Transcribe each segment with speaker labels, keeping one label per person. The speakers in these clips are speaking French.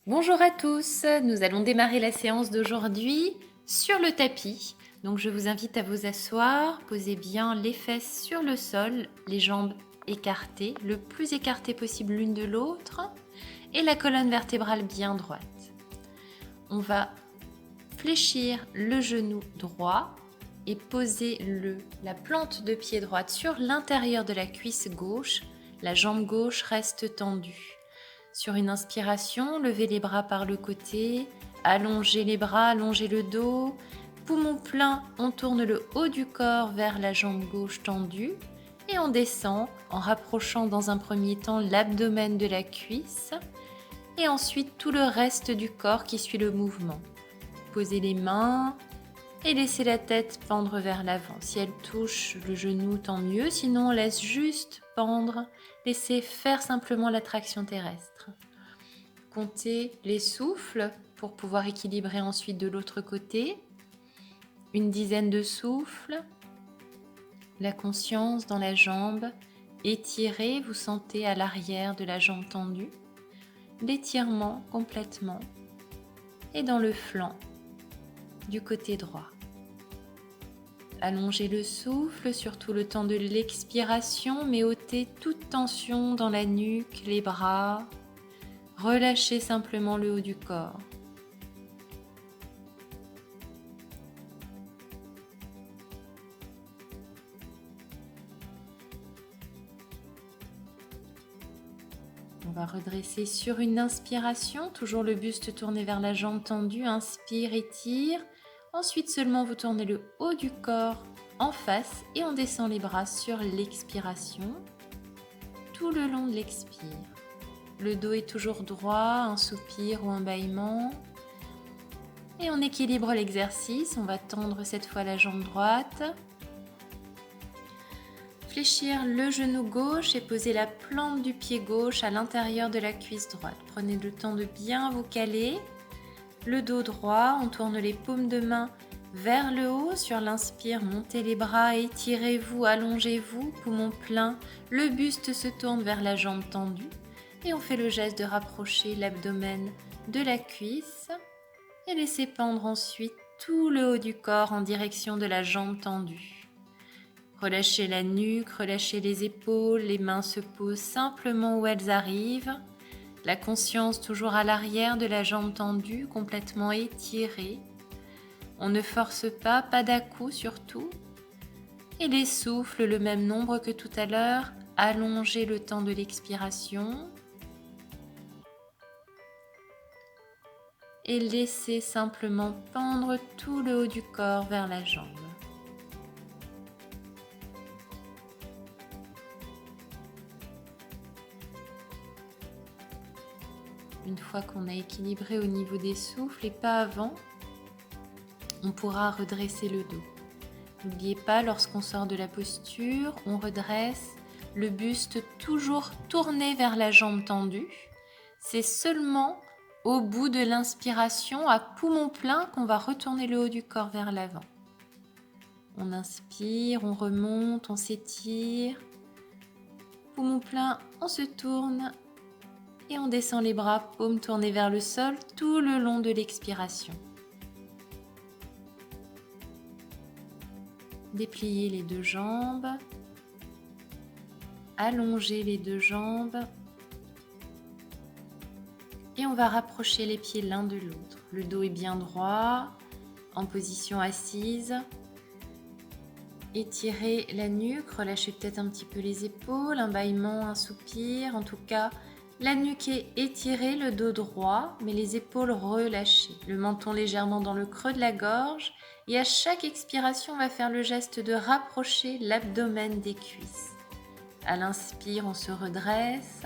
Speaker 1: Bonjour à tous, nous allons démarrer la séance d'aujourd'hui sur le tapis. Donc je vous invite à vous asseoir, posez bien les fesses sur le sol, les jambes écartées, le plus écartées possible l'une de l'autre et la colonne vertébrale bien droite. On va fléchir le genou droit et poser la plante de pied droite sur l'intérieur de la cuisse gauche. La jambe gauche reste tendue. Sur une inspiration, levez les bras par le côté, allongez les bras, allongez le dos. Poumon plein, on tourne le haut du corps vers la jambe gauche tendue et on descend en rapprochant dans un premier temps l'abdomen de la cuisse et ensuite tout le reste du corps qui suit le mouvement. Posez les mains et laissez la tête pendre vers l'avant. Si elle touche le genou, tant mieux. Sinon, on laisse juste pendre. Laissez faire simplement la traction terrestre. Comptez les souffles pour pouvoir équilibrer ensuite de l'autre côté. Une dizaine de souffles. La conscience dans la jambe. Étirez, vous sentez à l'arrière de la jambe tendue. L'étirement complètement. Et dans le flanc du côté droit. Allongez le souffle, surtout le temps de l'expiration, mais ôtez toute tension dans la nuque, les bras. Relâchez simplement le haut du corps. On va redresser sur une inspiration, toujours le buste tourné vers la jambe tendue. Inspire, étire. Ensuite seulement vous tournez le haut du corps en face et on descend les bras sur l'expiration tout le long de l'expire. Le dos est toujours droit, un soupir ou un bâillement. Et on équilibre l'exercice, on va tendre cette fois la jambe droite. Fléchir le genou gauche et poser la plante du pied gauche à l'intérieur de la cuisse droite. Prenez le temps de bien vous caler. Le dos droit, on tourne les paumes de main vers le haut. Sur l'inspire, montez les bras, étirez-vous, allongez-vous, poumon plein. Le buste se tourne vers la jambe tendue. Et on fait le geste de rapprocher l'abdomen de la cuisse. Et laissez pendre ensuite tout le haut du corps en direction de la jambe tendue. Relâchez la nuque, relâchez les épaules, les mains se posent simplement où elles arrivent. La conscience toujours à l'arrière de la jambe tendue, complètement étirée. On ne force pas, pas d'à-coups surtout. Et les souffles, le même nombre que tout à l'heure. Allongez le temps de l'expiration. Et laissez simplement pendre tout le haut du corps vers la jambe. Une fois qu'on a équilibré au niveau des souffles et pas avant, on pourra redresser le dos. N'oubliez pas, lorsqu'on sort de la posture, on redresse le buste toujours tourné vers la jambe tendue. C'est seulement au bout de l'inspiration, à poumon plein, qu'on va retourner le haut du corps vers l'avant. On inspire, on remonte, on s'étire. Poumon plein, on se tourne. Et on descend les bras, paumes tournées vers le sol, tout le long de l'expiration. Dépliez les deux jambes. Allongez les deux jambes. Et on va rapprocher les pieds l'un de l'autre. Le dos est bien droit, en position assise. Étirez la nuque, relâchez peut-être un petit peu les épaules, un bâillement, un soupir. En tout cas, la nuque est étirée, le dos droit, mais les épaules relâchées. Le menton légèrement dans le creux de la gorge. Et à chaque expiration, on va faire le geste de rapprocher l'abdomen des cuisses. À l'inspire, on se redresse.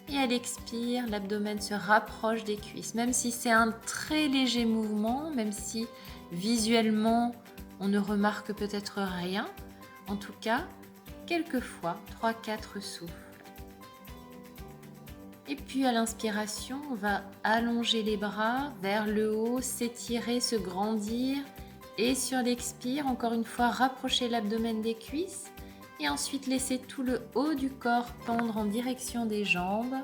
Speaker 1: Et à l'expire, l'abdomen se rapproche des cuisses. Même si c'est un très léger mouvement, même si visuellement, on ne remarque peut-être rien. En tout cas, quelquefois, 3-4 souffles. Et puis à l'inspiration, on va allonger les bras vers le haut, s'étirer, se grandir. Et sur l'expire, encore une fois, rapprocher l'abdomen des cuisses. Et ensuite, laisser tout le haut du corps pendre en direction des jambes.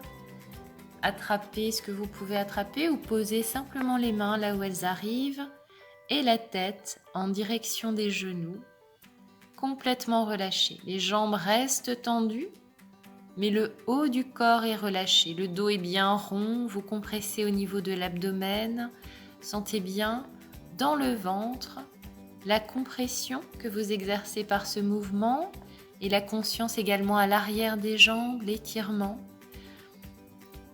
Speaker 1: attrapez ce que vous pouvez attraper ou posez simplement les mains là où elles arrivent et la tête en direction des genoux, complètement relâchée. Les jambes restent tendues, mais le haut du corps est relâché. Le dos est bien rond, vous compressez au niveau de l'abdomen. Sentez bien dans le ventre la compression que vous exercez par ce mouvement et la conscience également à l'arrière des jambes, l'étirement.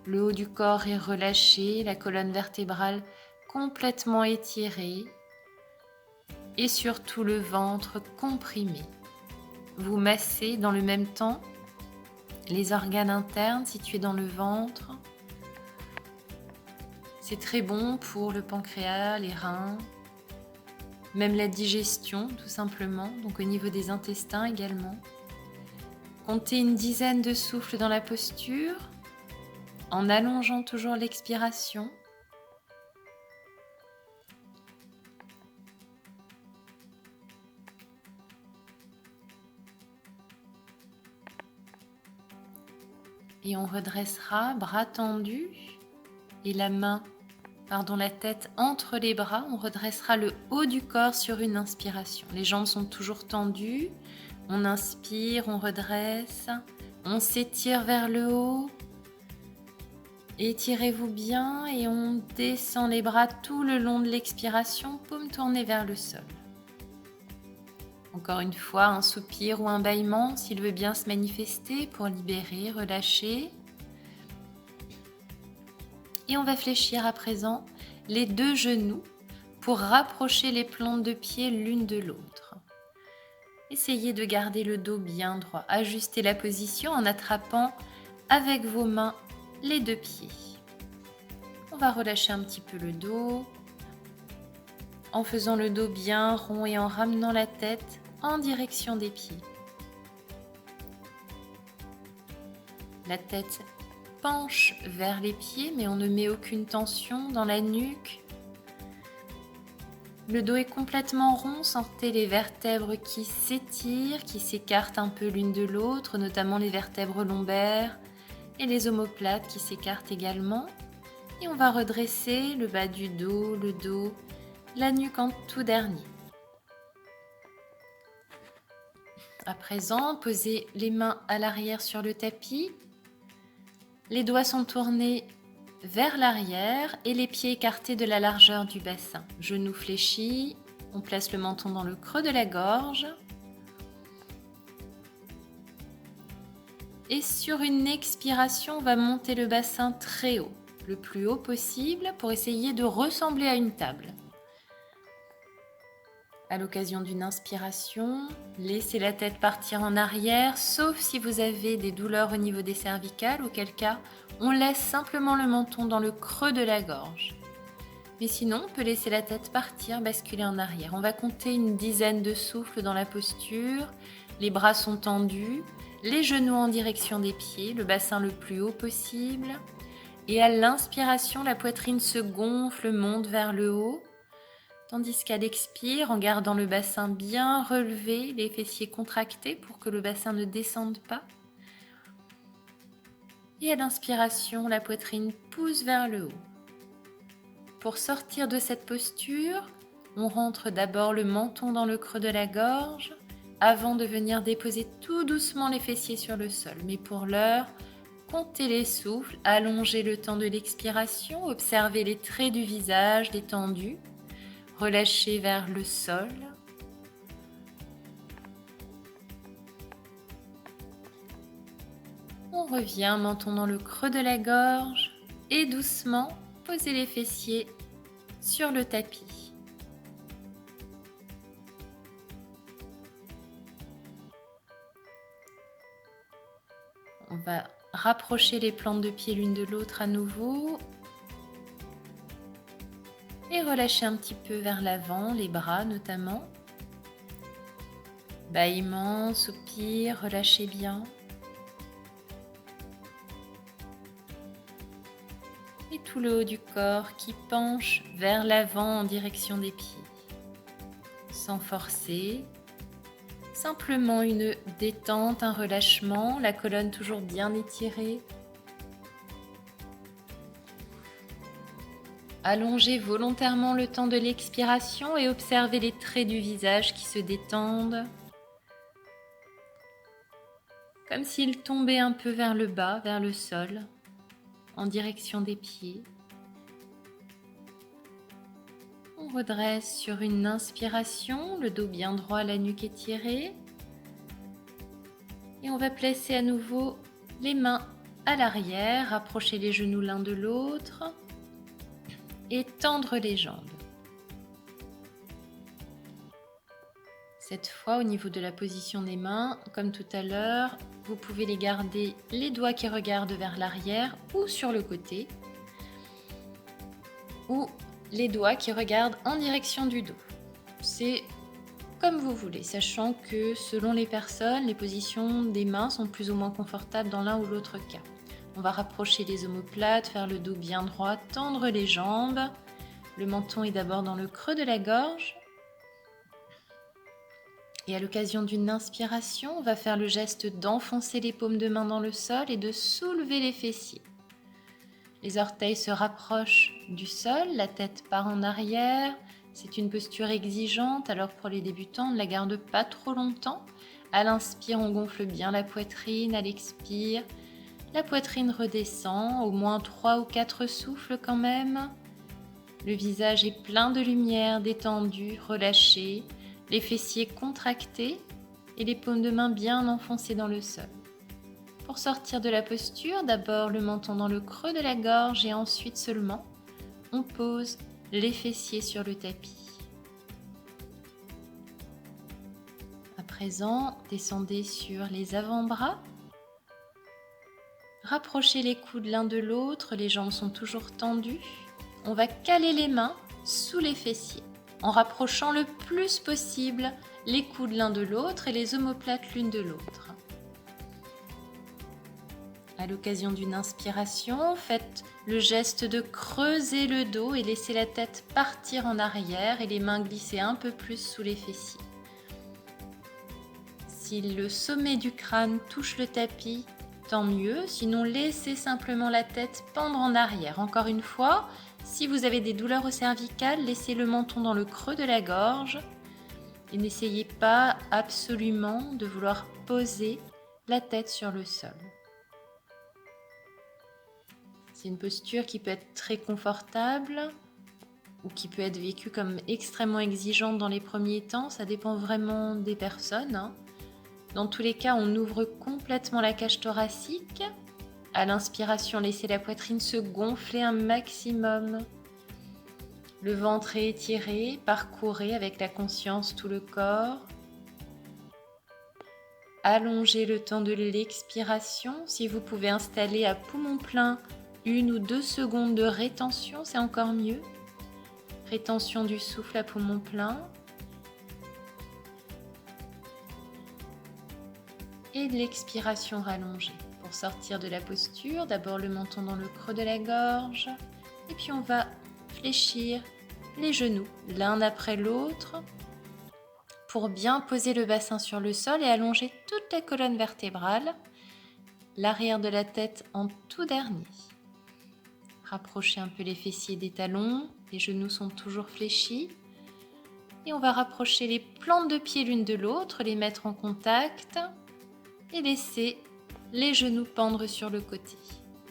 Speaker 1: Le haut du corps est relâché, la colonne vertébrale complètement étirée et surtout le ventre comprimé. Vous massez dans le même temps les organes internes situés dans le ventre. C'est très bon pour le pancréas, les reins, même la digestion tout simplement, donc au niveau des intestins également. Comptez une dizaine de souffles dans la posture, en allongeant toujours l'expiration. Et on redressera, bras tendus et la tête entre les bras. On redressera le haut du corps sur une inspiration. Les jambes sont toujours tendues. On inspire, on redresse, on s'étire vers le haut. Étirez-vous bien et on descend les bras tout le long de l'expiration, paume tournée vers le sol. Encore une fois, un soupir ou un bâillement s'il veut bien se manifester pour libérer, relâcher. Et on va fléchir à présent les deux genoux pour rapprocher les plantes de pied l'une de l'autre. Essayez de garder le dos bien droit. Ajustez la position en attrapant avec vos mains les deux pieds. On va relâcher un petit peu le dos en faisant le dos bien rond et en ramenant la tête en direction des pieds. La tête penche vers les pieds, mais on ne met aucune tension dans la nuque. Le dos est complètement rond, sentez les vertèbres qui s'étirent, qui s'écartent un peu l'une de l'autre, notamment les vertèbres lombaires et les omoplates qui s'écartent également. Et on va redresser le bas du dos, le dos, la nuque en tout dernier. À présent, posez les mains à l'arrière sur le tapis. Les doigts sont tournés vers l'arrière et les pieds écartés de la largeur du bassin. Genoux fléchis, on place le menton dans le creux de la gorge. Et sur une expiration, on va monter le bassin très haut, le plus haut possible pour essayer de ressembler à une table. À l'occasion d'une inspiration, laissez la tête partir en arrière, sauf si vous avez des douleurs au niveau des cervicales, auquel cas, on laisse simplement le menton dans le creux de la gorge. Mais sinon, on peut laisser la tête partir, basculer en arrière. On va compter une dizaine de souffles dans la posture. Les bras sont tendus, les genoux en direction des pieds, le bassin le plus haut possible. Et à l'inspiration, la poitrine se gonfle, monte vers le haut. Tandis qu'à l'expire, en gardant le bassin bien relevé, les fessiers contractés pour que le bassin ne descende pas. Et à l'inspiration, la poitrine pousse vers le haut. Pour sortir de cette posture, on rentre d'abord le menton dans le creux de la gorge avant de venir déposer tout doucement les fessiers sur le sol. Mais pour l'heure, comptez les souffles, allongez le temps de l'expiration, observez les traits du visage détendus. Relâchez vers le sol. On revient, menton dans le creux de la gorge et doucement, posez les fessiers sur le tapis. On va rapprocher les plantes de pied l'une de l'autre à nouveau. Et relâchez un petit peu vers l'avant, les bras notamment. Bâillement, soupir, relâchez bien. Et tout le haut du corps qui penche vers l'avant en direction des pieds. Sans forcer, simplement une détente, un relâchement, la colonne toujours bien étirée. Allongez volontairement le temps de l'expiration et observez les traits du visage qui se détendent, comme s'ils tombaient un peu vers le bas, vers le sol, en direction des pieds. On redresse sur une inspiration, le dos bien droit, la nuque étirée. Et on va placer à nouveau les mains à l'arrière, rapprocher les genoux l'un de l'autre et tendre les jambes. Cette fois, au niveau de la position des mains, comme tout à l'heure, vous pouvez les garder les doigts qui regardent vers l'arrière ou sur le côté, ou les doigts qui regardent en direction du dos. C'est comme vous voulez, sachant que selon les personnes, les positions des mains sont plus ou moins confortables dans l'un ou l'autre cas. On va rapprocher les omoplates, faire le dos bien droit, tendre les jambes. Le menton est d'abord dans le creux de la gorge. Et à l'occasion d'une inspiration, on va faire le geste d'enfoncer les paumes de main dans le sol et de soulever les fessiers. Les orteils se rapprochent du sol, la tête part en arrière. C'est une posture exigeante, alors pour les débutants, on ne la garde pas trop longtemps. À l'inspire, on gonfle bien la poitrine, à l'expire, la poitrine redescend, au moins 3 ou 4 souffles quand même. Le visage est plein de lumière, détendu, relâché, les fessiers contractés et les paumes de main bien enfoncées dans le sol. Pour sortir de la posture, d'abord le menton dans le creux de la gorge et ensuite seulement, on pose les fessiers sur le tapis. À présent, descendez sur les avant-bras. Rapprochez les coudes l'un de l'autre, les jambes sont toujours tendues. On va caler les mains sous les fessiers, en rapprochant le plus possible les coudes l'un de l'autre et les omoplates l'une de l'autre. À l'occasion d'une inspiration, faites le geste de creuser le dos et laissez la tête partir en arrière et les mains glisser un peu plus sous les fessiers. Si le sommet du crâne touche le tapis, tant mieux, sinon laissez simplement la tête pendre en arrière. Encore une fois, si vous avez des douleurs au cervical, laissez le menton dans le creux de la gorge et n'essayez pas absolument de vouloir poser la tête sur le sol. C'est une posture qui peut être très confortable ou qui peut être vécue comme extrêmement exigeante dans les premiers temps. Ça dépend vraiment des personnes. Dans tous les cas, on ouvre complètement la cage thoracique. À l'inspiration, laissez la poitrine se gonfler un maximum. Le ventre est étiré, parcourez avec la conscience tout le corps. Allongez le temps de l'expiration. Si vous pouvez installer à poumon plein 1 ou 2 secondes de rétention, c'est encore mieux. Rétention du souffle à poumon plein. Et de l'expiration rallongée. Pour sortir de la posture, d'abord le menton dans le creux de la gorge. Et puis on va fléchir les genoux l'un après l'autre pour bien poser le bassin sur le sol et allonger toute la colonne vertébrale. L'arrière de la tête en tout dernier. Rapprochez un peu les fessiers des talons, les genoux sont toujours fléchis. Et on va rapprocher les plantes de pied l'une de l'autre, les mettre en contact et laisser les genoux pendre sur le côté.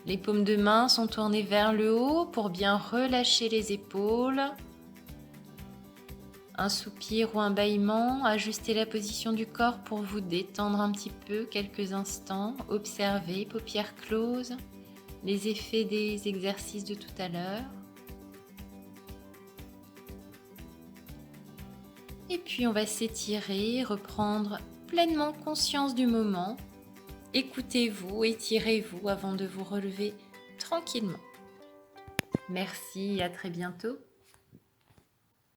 Speaker 1: Les paumes de main sont tournées vers le haut pour bien relâcher les épaules. Un soupir ou un bâillement, ajustez la position du corps pour vous détendre un petit peu quelques instants. Observez, paupières closes, les effets des exercices de tout à l'heure. Et puis on va s'étirer, reprendre pleinement conscience du moment. Écoutez-vous, étirez-vous avant de vous relever tranquillement. Merci, à très bientôt.